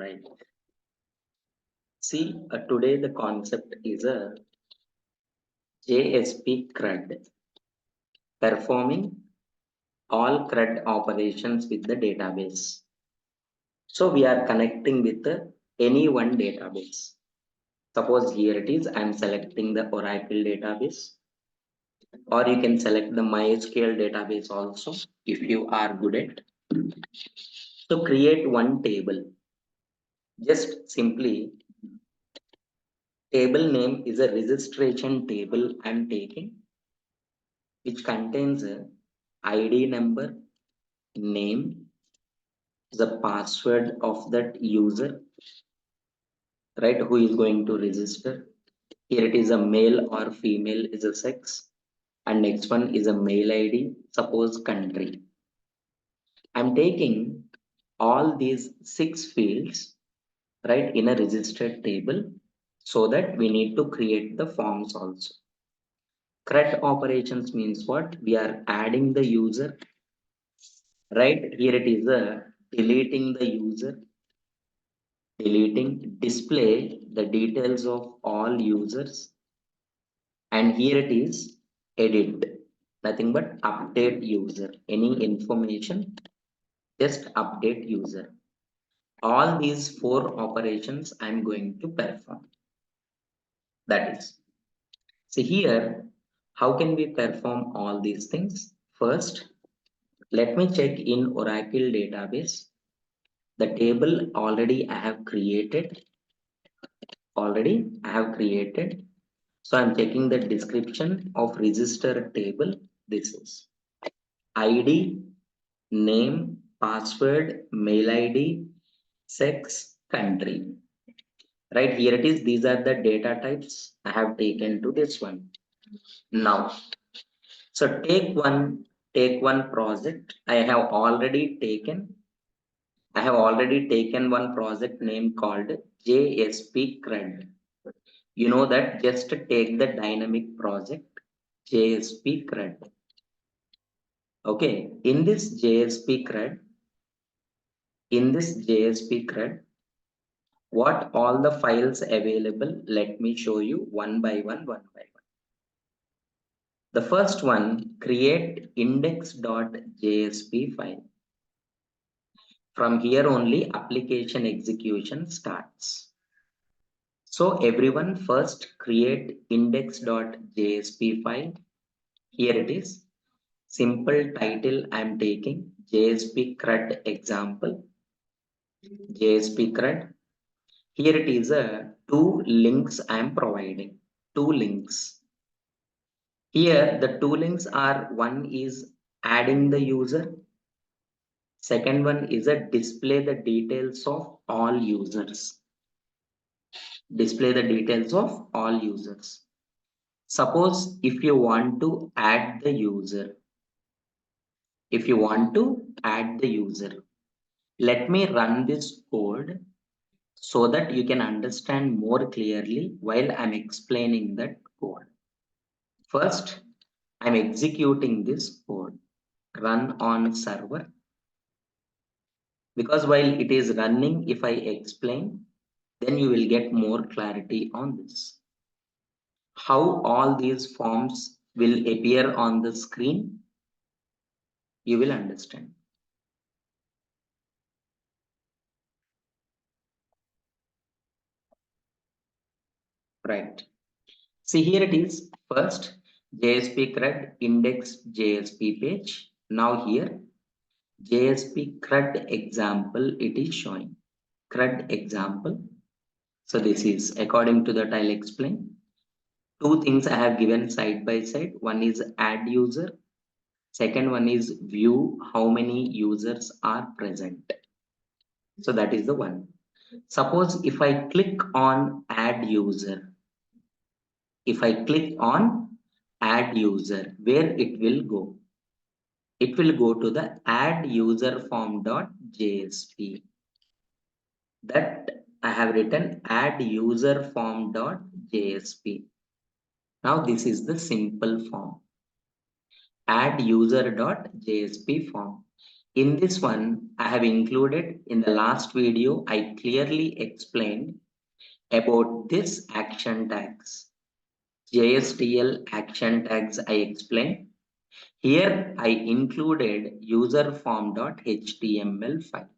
Right. See, today the concept is a JSP CRUD, performing all CRUD operations with the database. So we are connecting with any one database. Suppose here it is, I'm selecting the Oracle database, or you can select the MySQL database also if you are good at. So create one table. Just simply, table name is a registration table I'm taking, which contains a ID number, name, the password of that user, right, who is going to register. Here it is a male or female is a sex, and next one is a mail ID, suppose country. I'm taking all these 6 fields, right, in a registered table, so that we need to create the forms also. CRUD operations means what? We are adding the user, right? Here it is a deleting the user, deleting, display the details of all users, and here it is edit, nothing but update user, any information, just update user. All these 4 operations I'm going to perform. That is, see here, how can we perform all these things? First, let me check in Oracle database. The table already I have created. So I'm checking the description of register table. This is ID, name, password, mail ID, sex, country. Right, here it is. These are the data types I have taken to this one. Now, so take one project. I have already taken one project name called JSP CRUD. You know that, just take the dynamic project JSP CRUD. Okay, in this JSP CRUD, what all the files available, let me show you one by one. The first one, create index.jsp file. From here only application execution starts. So everyone first create index.jsp file. Here it is. Simple title I'm taking JSP CRUD example. JSP CRUD. Here it is a 2 links I'm providing. 2 links. Here the 2 links are, one is adding the user. Second one is a display the details of all users. Display the details of all users. Suppose if you want to add the user. Let me run this code so that you can understand more clearly while I'm explaining that code. First, I'm executing this code. Run on server. Because while it is running, if I explain, then you will get more clarity on this. How all these forms will appear on the screen, you will understand. Right. See, here it is. First, JSP CRUD index JSP page. Now here, JSP CRUD example, it is showing. CRUD example. So this is according to that I'll explain. 2 things I have given side by side. One is add user. Second one is view how many users are present. So that is the one. Suppose if I click on add user, where it will go? It will go to the add user form.jsp. That I have written add user form.jsp. Now this is the simple form. Add user.jsp form. In this one, I have included in the last video, I clearly explained about this action tags. JSTL action tags I explained. Here I included user form.html file.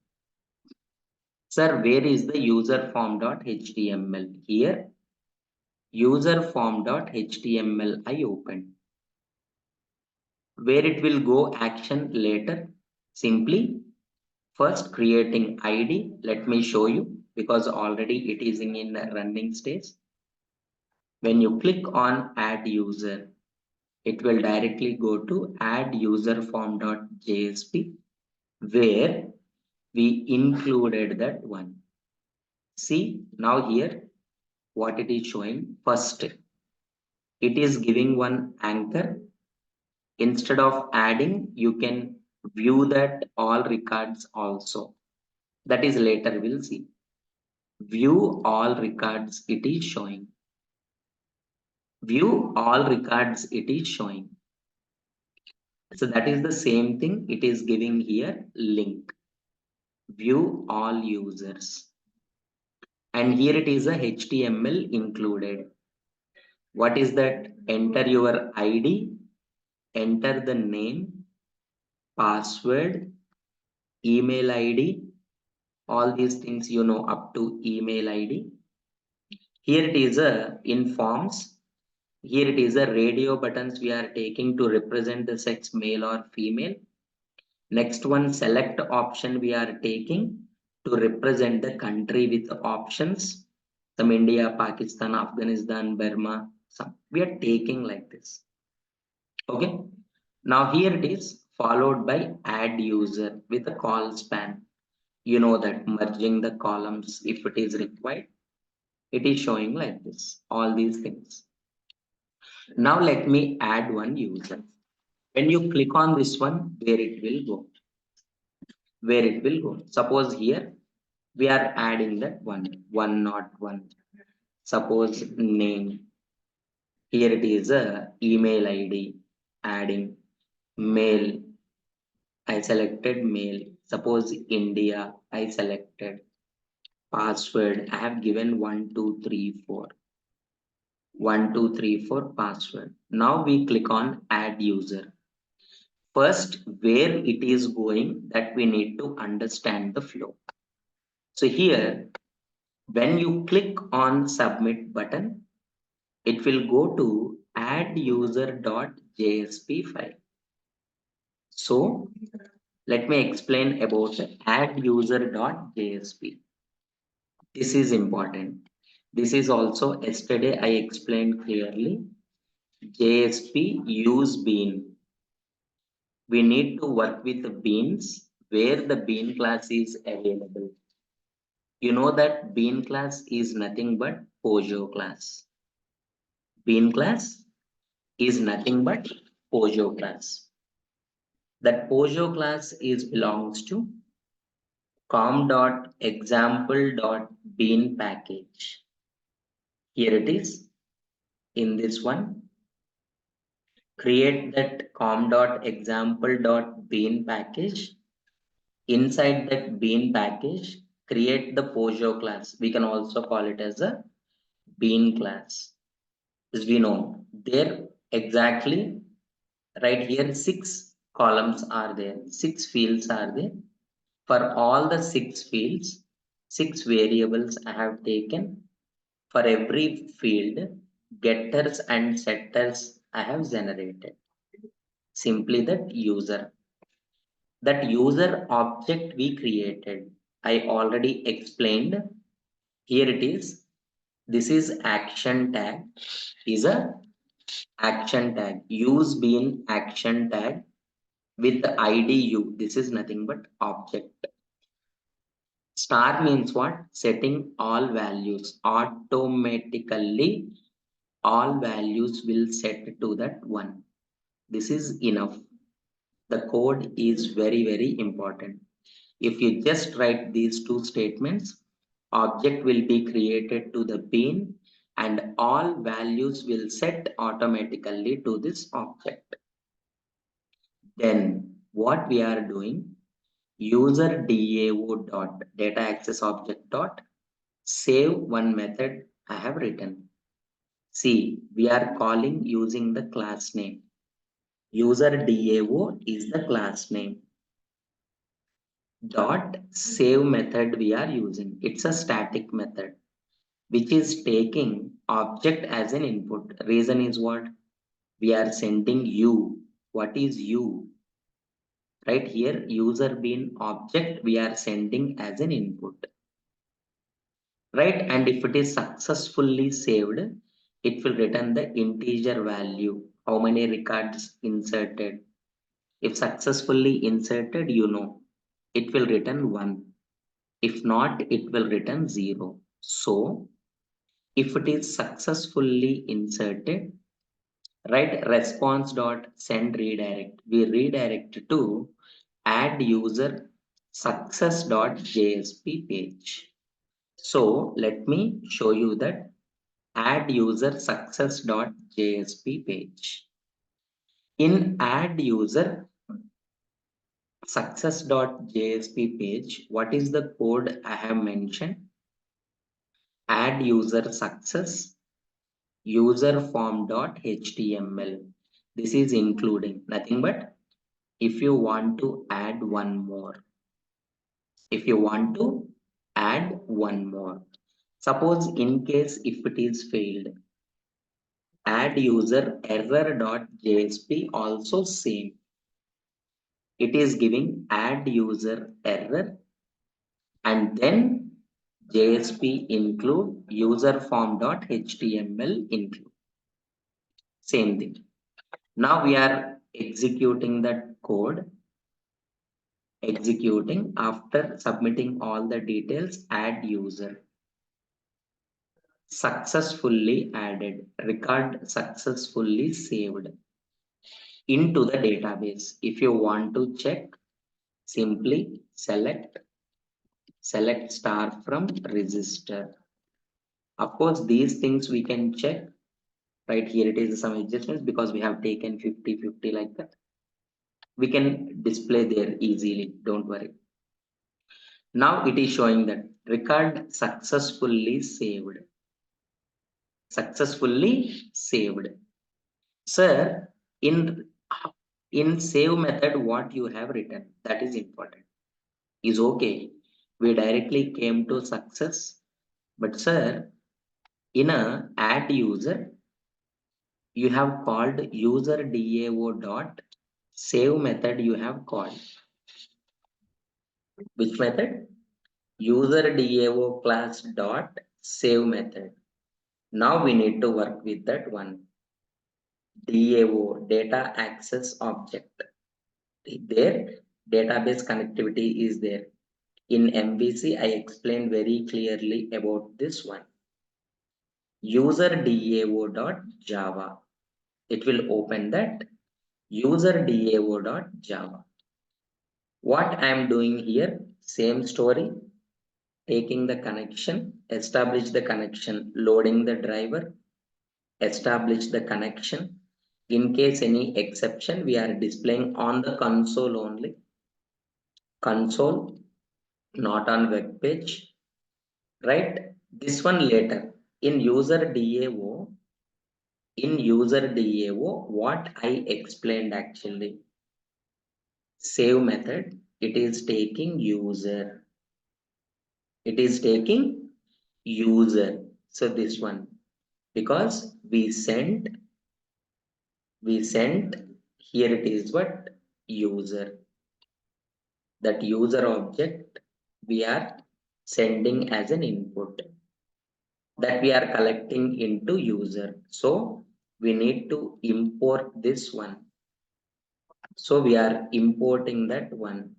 Sir, where is the user form.html? Here, user form.html I opened. Where it will go action later? Simply first creating ID. Let me show you because already it is in the running stage. When you click on add user, it will directly go to add user form.jsp where we included that one. See now here what it is showing. First, it is giving one anchor. Instead of adding, you can view that all records also. That is later we'll see. View all records it is showing. View all records it is showing. So that is the same thing it is giving here link. View all users. And here it is a HTML included. What is that? Enter your ID, enter the name, password, email ID, all these things you know up to email ID. Here it is a in forms. Here it is a radio buttons we are taking to represent the sex male or female. Next one select option we are taking to represent the country with options. Some India, Pakistan, Afghanistan, Burma. Some we are taking like this. Okay. Now here it is followed by add user with a call span. You know that merging the columns if it is required. It is showing like this. All these things. Now let me add one user. When you click on this one, where it will go? Where it will go? Suppose here we are adding that one not one. Suppose name. Here it is a email ID. Adding mail. I selected mail. Suppose India. I selected password. I have given 1234. 1234 password. Now we click on add user. First, where it is going that we need to understand the flow. So here, when you click on submit button, it will go to add user.jsp file. So let me explain about add user.jsp. This is important. This is also yesterday I explained clearly. JSP use bean. We need to work with the beans where the bean class is available. You know that bean class is nothing but Pojo class. Bean class is nothing but Pojo class. That Pojo class is belongs to com.example.bean package. Here it is in this one. Create that com.example.bean package. Inside that bean package, create the Pojo class. We can also call it as a bean class. As we know, there exactly right here, 6 columns are there, 6 fields are there. For all the 6 fields, 6 variables I have taken. For every field, getters and setters I have generated. Simply that user. That user object we created, I already explained. Here it is. This is action tag. Is a action tag. Use bean action tag with the ID u. This is nothing but object. Star means what? Setting all values. Automatically, all values will set to that one. This is enough. The code is very, very important. If you just write these 2 statements, object will be created to the bean and all values will set automatically to this object. Then what we are doing? user DAO dot data access object dot save one method I have written. See, we are calling using the class name. User DAO is the class name. Dot save method we are using. It's a static method which is taking object as an input. Reason is what? We are sending you. What is you? Right here, user being object, we are sending as an input. Right? And if it is successfully saved, it will return the integer value. How many records inserted? If successfully inserted, you know, it will return 1. If not, it will return 0. So, if it is successfully inserted, right, response dot send redirect. We redirect to add user success dot JSP page. So let me show you that add user success dot JSP page. In add user success dot JSP page, what is the code I have mentioned? Add user success user form dot HTML. This is including nothing but if you want to add one more. If you want to add one more. Suppose in case if it is failed, add user error dot JSP also same. It is giving add user error and then JSP include user form dot HTML include. Same thing. Now we are executing that code. Executing after submitting all the details, add user. Successfully added. Record successfully saved into the database. If you want to check, simply select star from register. Of course, these things we can check. Right here it is some adjustments because we have taken 50-50 like that. We can display there easily, don't worry. Now it is showing that record successfully saved. Successfully saved. Sir, in save method, what you have written, that is important. Is okay. We directly came to success. But sir, in a add user, you have called user DAO dot save method you have called. Which method? User DAO class dot save method. Now we need to work with that one. DAO data access object. There, database connectivity is there. In MVC, I explained very clearly about this one. User DAO dot Java. It will open that user DAO dot Java. What I am doing here, same story, taking the connection, establish the connection, loading the driver, establish the connection. In case any exception, we are displaying on the console only. Console, not on web page, right? This one later. In user DAO, what I explained actually, save method, it is taking user. It is taking user. So this one, because we sent, here it is what user. That user object we are sending as an input that we are collecting into user. So we need to import this one. So we are importing that one.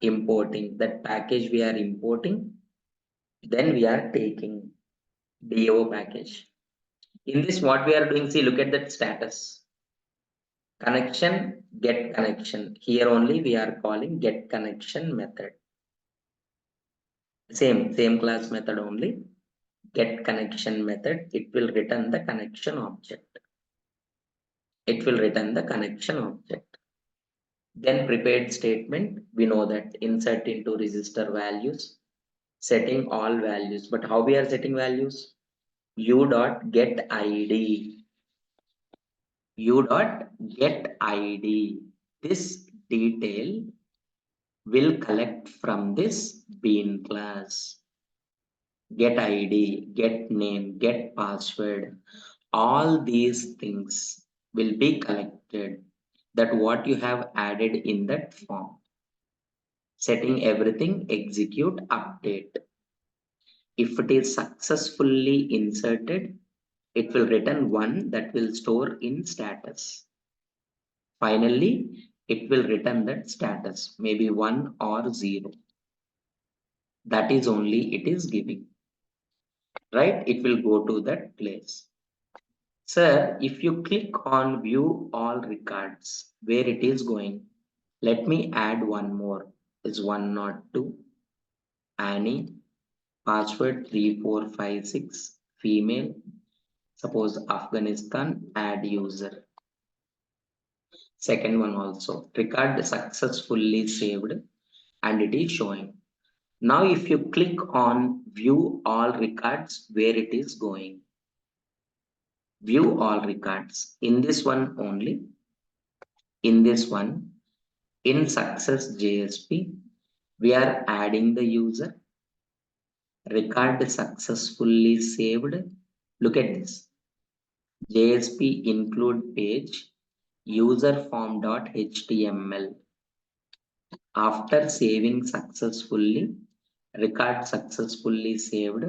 Importing that package we are importing. Then we are taking DAO package. In this, what we are doing, see, look at that status. Connection, get connection. Here only we are calling get connection method. Same class method only. Get connection method. It will return the connection object. It will return the connection object. Then prepared statement, we know that insert into register values, setting all values. But how we are setting values? U dot get ID. U dot get ID. This detail will collect from this bean class. Get ID, get name, get password. All these things will be collected. That what you have added in that form. Setting everything, execute, update. If it is successfully inserted, it will return 1 that will store in status. Finally, it will return that status, maybe 1 or 0. That is only it is giving. Right? It will go to that place. Sir, if you click on view all records, where it is going, let me add one more. Is 102, Annie, password 3456, female, suppose Afghanistan, add user. Second one also, record successfully saved and it is showing. Now if you click on view all records, where it is going, view all records, in this one only, in this one, in success JSP, we are adding the user, record successfully saved. Look at this, JSP include page, user form.html. After saving successfully, record successfully saved,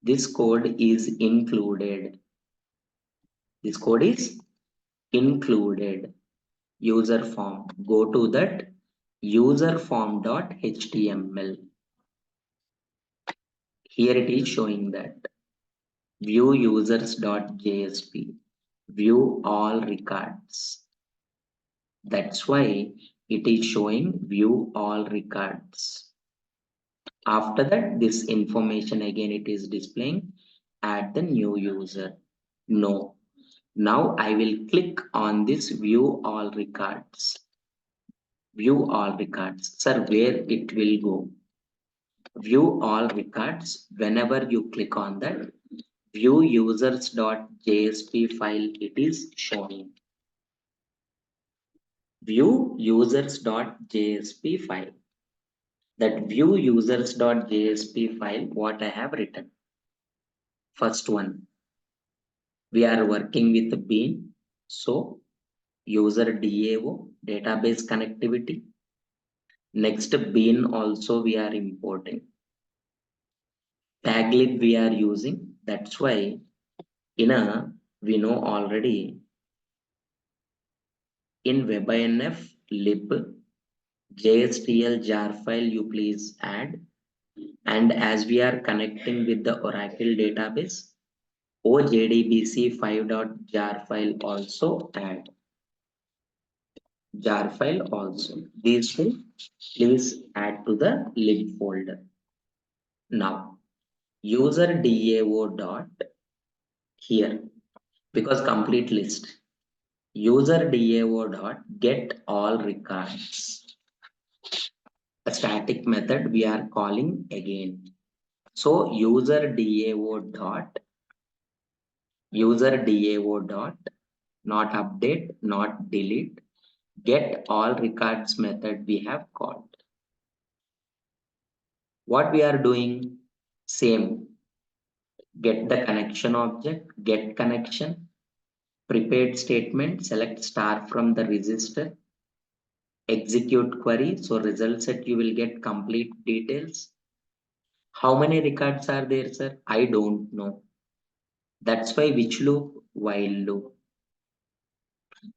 this code is included. This code is included. User form. Go to that user form.html. Here it is showing that view users.jsp, view all records. That's why it is showing view all records. After that, this information again it is displaying, add the new user. No. Now I will click on this view all records. View all records. Sir, where it will go? View all records. Whenever you click on that, view users.jsp file, it is showing. View users.jsp file. That view users.jsp file, what I have written. First one, we are working with the bean. So user DAO, database connectivity. Next bean also we are importing. Taglib we are using. That's why we know already in webinf lib JSTL jar file you please add. And as we are connecting with the Oracle database, OJDBC 5.jar file also add. Jar file also. These two please add to the lib folder. Now user DAO dot here, because complete list. User DAO dot get all records. A static method we are calling again. So user DAO dot not update, not delete, get all records method we have called. What we are doing? Same. Get the connection object, get connection, prepared statement, select star from the register, execute query. So result set you will get complete details. How many records are there, sir? I don't know. That's why which loop? While loop.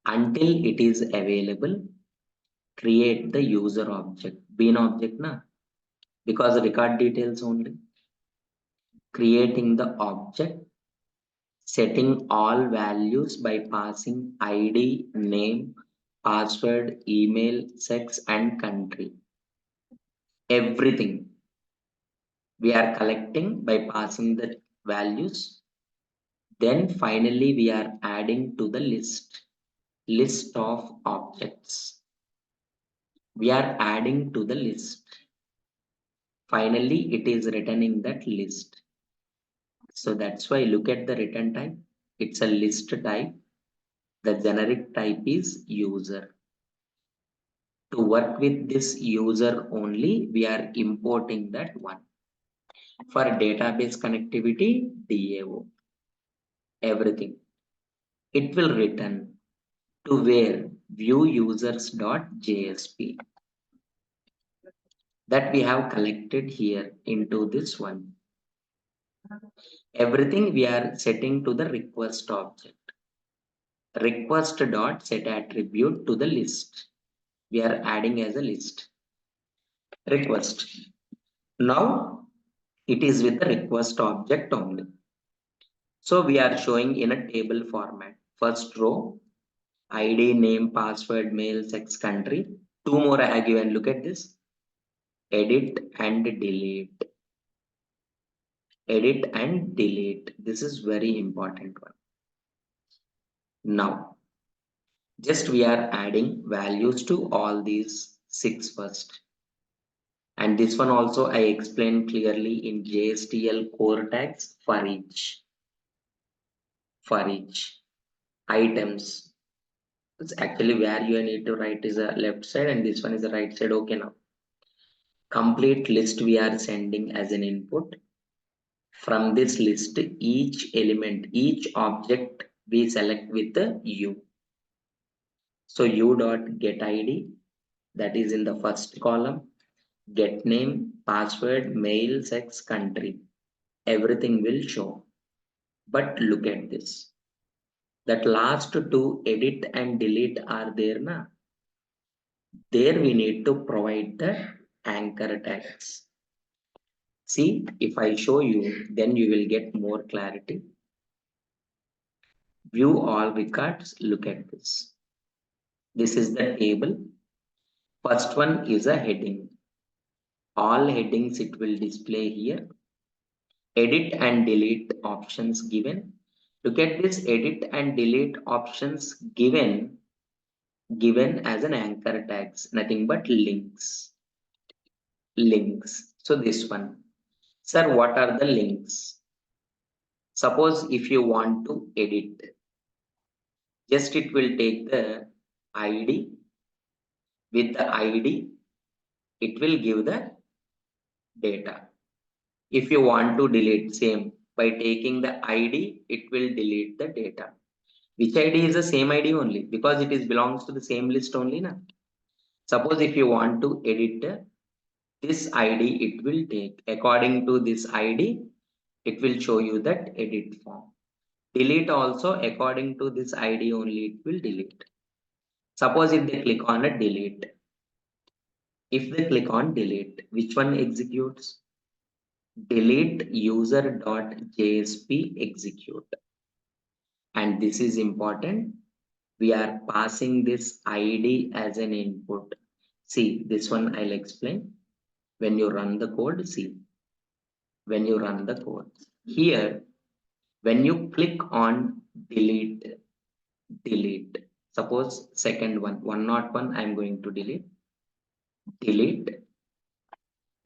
Until it is available, create the user object. Bean object na? Because record details only. Creating the object, setting all values by passing ID, name, password, email, sex, and country. Everything we are collecting by passing the values. Then finally we are adding to the list of objects. We are adding to the list. Finally, it is returning that list. So that's why look at the return type. It's a list type. The generic type is user. To work with this user only, we are importing that one. For database connectivity, DAO, everything. It will return to where view users.jsp that we have collected here into this one. Everything we are setting to the request object. Request dot set attribute to the list. We are adding as a list. Request. Now it is with the request object only. So we are showing in a table format. First row, ID, name, password, mail, sex, country. Two more I have given. Look at this. Edit and delete. Edit and delete. This is very important one. Now, just we are adding values to all these six first. And this one also I explained clearly in JSTL core tags for each items. It's actually where you need to write is a left side and this one is the right side. Okay, now complete list we are sending as an input. From this list, each element, each object we select with the u. So u dot get id, that is in the first column. Get name, password, mail, sex, country. Everything will show. But look at this. That last two edit and delete are there na. There we need to provide the anchor tags. See, if I show you, then you will get more clarity. View all records. Look at this. This is the table. First one is a heading. All headings it will display here. Edit and delete options given. Look at this edit and delete options given as an anchor tags, nothing but links. So this one. Sir, what are the links? Suppose if you want to edit, just it will take the ID. With the ID, it will give the data. If you want to delete, same. By taking the ID, it will delete the data. Which ID is the same ID only because it is belongs to the same list only now. Suppose if you want to edit this ID, it will take according to this ID, it will show you that edit form. Delete also according to this ID only, it will delete. Suppose if they click on a delete, if they click on delete, which one executes? Delete user.jsp execute. And this is important. We are passing this ID as an input. See, this one I'll explain. When you run the code, see, when you run the code here, when you click on delete, suppose second one, 101, I'm going to delete,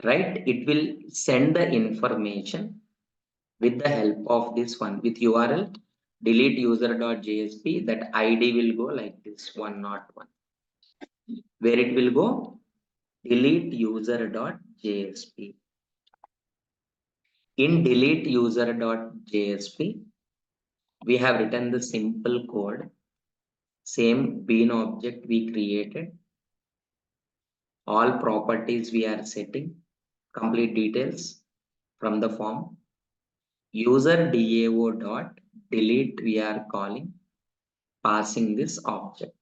right? It will send the information with the help of this one with URL delete user.jsp. That ID will go like this 101, where it will go delete user.jsp. In delete user.jsp, we have written the simple code, same bean object we created, all properties we are setting, complete details from the form. User DAO dot delete we are calling, passing this object.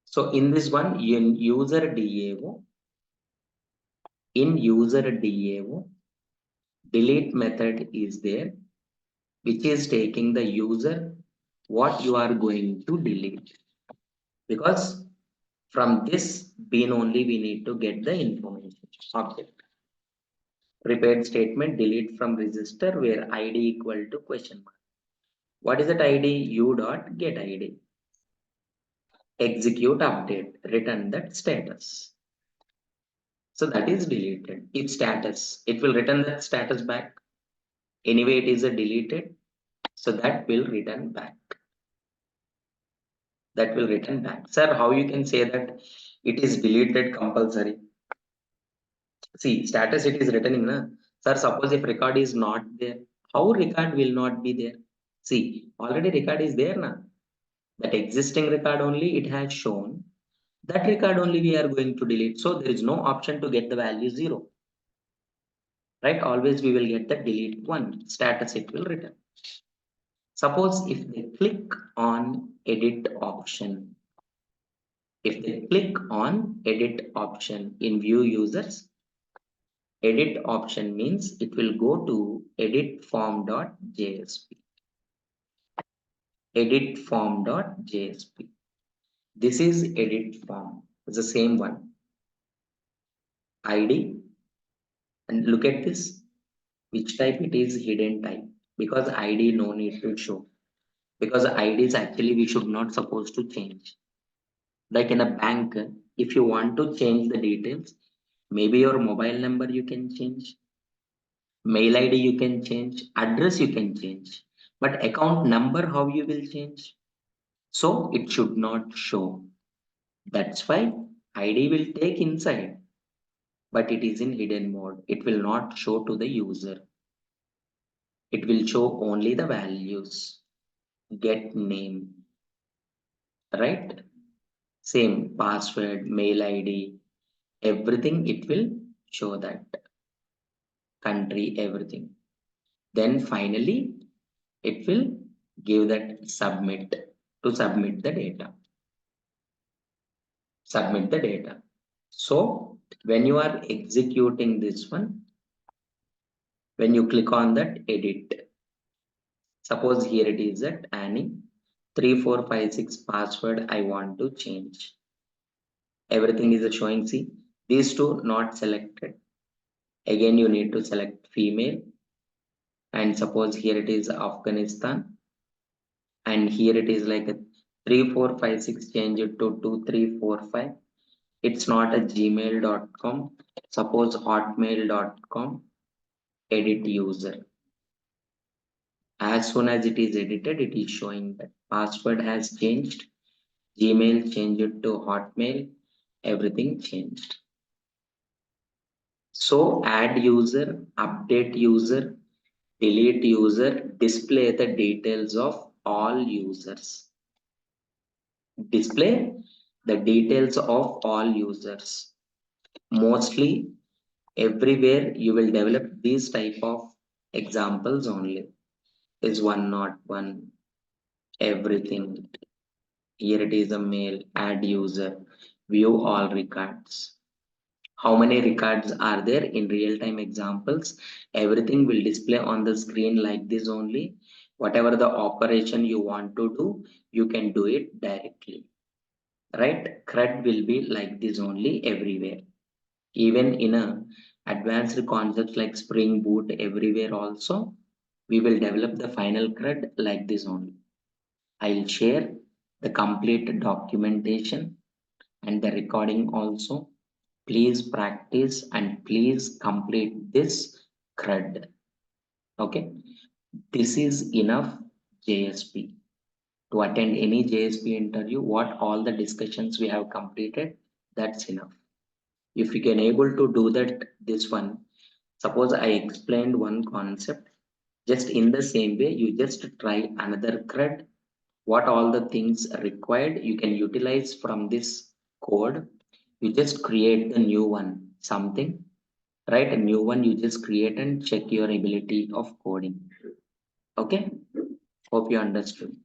So in this one, in user DAO, delete method is there, which is taking the user what you are going to delete. Because from this bean only we need to get the information object. Prepared statement delete from register where ID equal to question mark. What is that ID? U dot get ID. Execute update, return that status. So that is deleted. If status, it will return that status back. Anyway, it is a deleted. So that will return back. That will return back. Sir, how you can say that it is deleted compulsory? See, status it is returning, na? Sir, suppose if record is not there, how record will not be there? See, already record is there, na? That existing record only it has shown. That record only we are going to delete. So there is no option to get the value 0. Right? Always we will get the delete 1. Status it will return. Suppose if they click on edit option. If they click on edit option in view users, edit option means it will go to edit form.jsp. Edit form.jsp. This is edit form. It's the same one. ID. And look at this. Which type it is? Hidden type. Because ID no need to show. Because ID is actually we should not supposed to change. Like in a bank, if you want to change the details, maybe your mobile number you can change, mail ID you can change, address you can change, but account number how you will change? So it should not show. That's why ID will take inside, but it is in hidden mode. It will not show to the user. It will show only the values. Get name, right? Same password, mail ID, everything it will show that. Country, everything. Then finally, it will give that submit to submit the data. Submit the data. So when you are executing this one, when you click on that edit, suppose here it is that Annie 3456 password I want to change. Everything is showing. See, these two not selected. Again, you need to select female. And suppose here it is Afghanistan. And here it is like a 3456, change it to 2345. It's not a gmail.com. Suppose hotmail.com. Edit user. As soon as it is edited, it is showing that password has changed. Gmail, change it to Hotmail. Everything changed. So add user, update user, delete user, display the details of all users. Display the details of all users. Mostly everywhere you will develop these type of examples only. Is one not one, everything. Here it is a mail, add user, view all records. How many records are there in real-time examples? Everything will display on the screen like this only. Whatever the operation you want to do, you can do it directly. Right? CRUD will be like this only everywhere. Even in a advanced concepts like Spring Boot everywhere also, we will develop the final CRUD like this only. I'll share the complete documentation and the recording also. Please practice and please complete this CRUD. Okay, this is enough JSP. To attend any JSP interview, what all the discussions we have completed, that's enough. If you can able to do that, this one, suppose I explained one concept, just in the same way, you just try another CRUD. What all the things required you can utilize from this code. You just create the new one, something, right? A new one you just create and check your ability of coding. Okay, hope you understood.